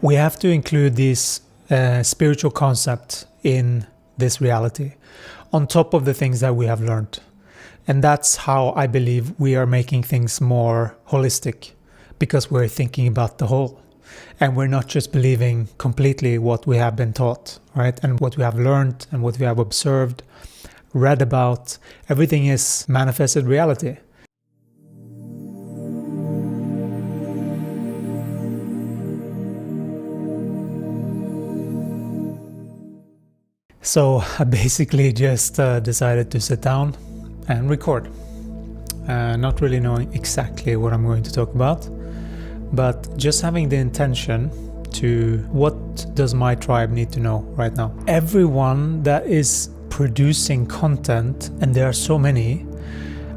We have to include this spiritual concept in this reality, on top of the things that we have learned. And that's how I believe we are making things more holistic, because we're thinking about the whole. And we're not just believing completely what we have been taught, right? And what we have learned and what we have observed, read about. Everything is manifested reality. So I basically just decided to sit down and record. Not really knowing exactly what I'm going to talk about, but just having the intention to what does my tribe need to know right now. Everyone that is producing content, and there are so many,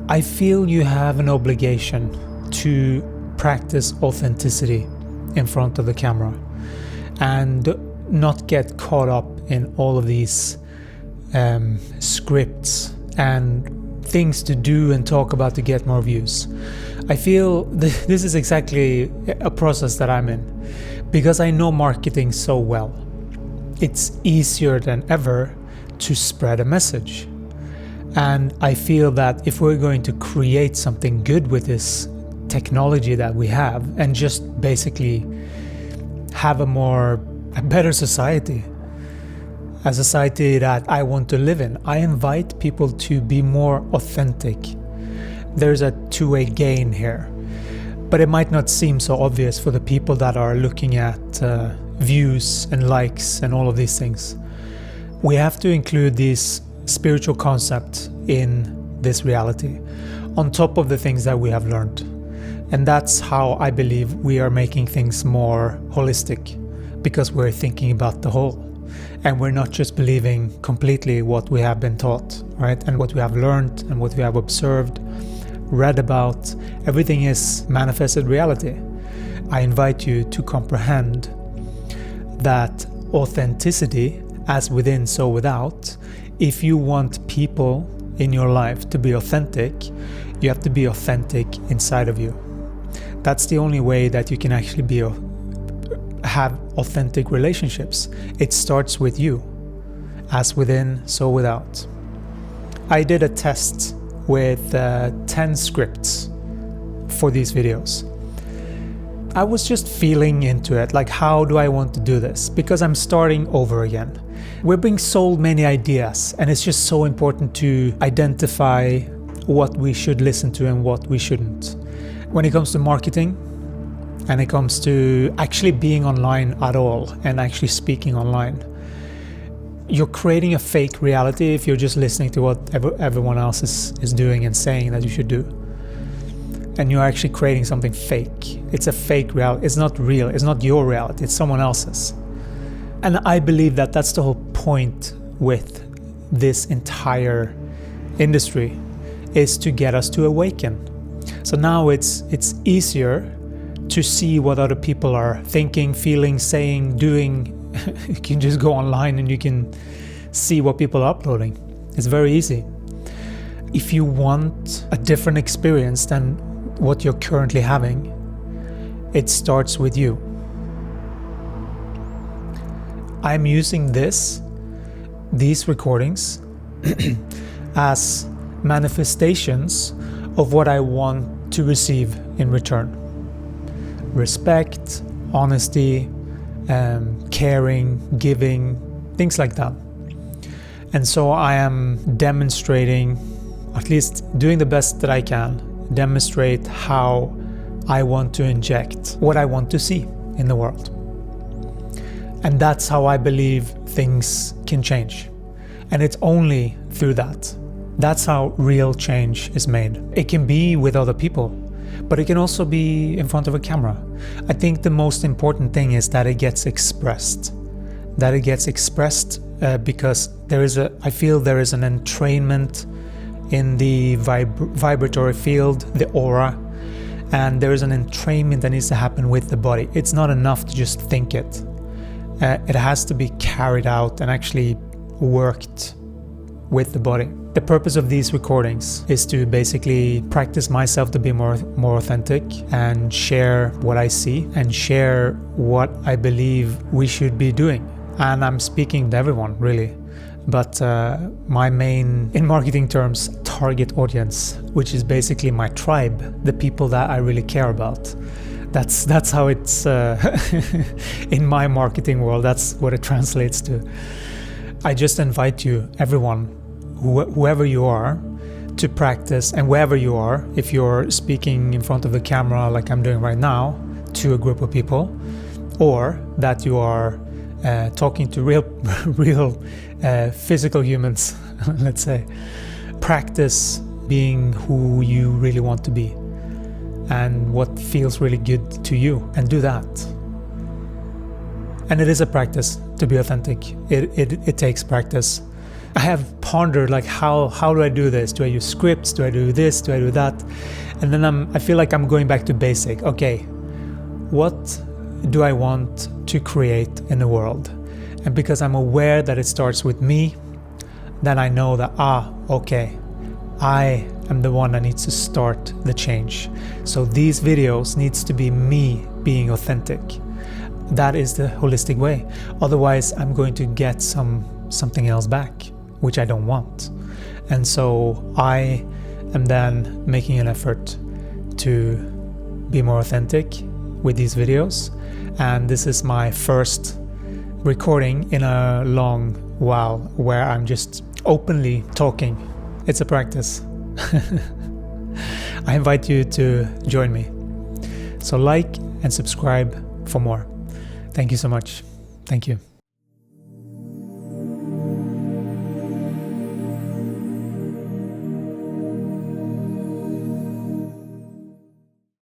I feel you have an obligation to practice authenticity in front of the camera and not get caught up in all of these scripts and things to do and talk about to get more views. I feel this is exactly a process that I'm in, because I know marketing so well. It's easier than ever to spread a message. And I feel that if we're going to create something good with this technology that we have and just basically have a better society, a society that I want to live in, I invite people to be more authentic. There's a two-way gain here, but it might not seem so obvious for the people that are looking at views and likes and all of these things. We have to include this spiritual concept in this reality, on top of the things that we have learned. And that's how I believe we are making things more holistic, because we're thinking about the whole. And we're not just believing completely what we have been taught, right? And what we have learned and what we have observed, read about. Everything is manifested reality. I invite you to comprehend that authenticity, as within, so without. If you want people in your life to be authentic, you have to be authentic inside of you. That's the only way that you can actually have authentic relationships. It starts with you, as within, so without. I did a test with 10 scripts for these videos. I was just feeling into it, like, how do I want to do this? Because I'm starting over again. We're being sold many ideas, and it's just so important to identify what we should listen to and what we shouldn't. When it comes to marketing, and it comes to actually being online at all and actually speaking online, you're creating a fake reality if you're just listening to what everyone else is doing and saying that you should do. And you're actually creating something fake. It's a fake reality. It's not real. It's not your reality. It's someone else's. And I believe that that's the whole point with this entire industry, is to get us to awaken. So now it's easier to see what other people are thinking, feeling, saying, doing. You can just go online and you can see what people are uploading. It's very easy. If you want a different experience than what you're currently having, it starts with you. I'm using these recordings as manifestations of what I want to receive in return. Respect, honesty, caring, giving, things like that. And so I am demonstrating, at least doing the best that I can, demonstrate how I want to inject what I want to see in the world. And that's how I believe things can change. And it's only through that. That's how real change is made. It can be with other people, but it can also be in front of a camera. I think the most important thing is that it gets expressed. Because I feel there is an entrainment in the vibratory field, the aura, and there is an entrainment that needs to happen with the body. It's not enough to just think it. It has to be carried out and actually worked with the body. The purpose of these recordings is to basically practice myself to be more authentic and share what I see and share what I believe we should be doing. And I'm speaking to everyone, really. But my main, in marketing terms, target audience, which is basically my tribe, the people that I really care about. That's how it's in my marketing world. That's what it translates to. I just invite you, everyone, whoever you are, to practice, and wherever you are, if you're speaking in front of the camera like I'm doing right now to a group of people, or that you are talking to real physical humans, let's say, practice being who you really want to be and what feels really good to you, and do that. And it is a practice to be authentic. It takes practice. I have pondered, like, how do I do this? Do I use scripts? Do I do this? Do I do that? And then I feel like I'm going back to basic. Okay, what do I want to create in the world? And because I'm aware that it starts with me, then I know that, okay, I am the one that needs to start the change. So these videos needs to be me being authentic. That is the holistic way. Otherwise, I'm going to get something else back, which I don't want. And so I am then making an effort to be more authentic with these videos. And this is my first recording in a long while where I'm just openly talking. It's a practice. I invite you to join me. So like and subscribe for more. Thank you so much. Thank you.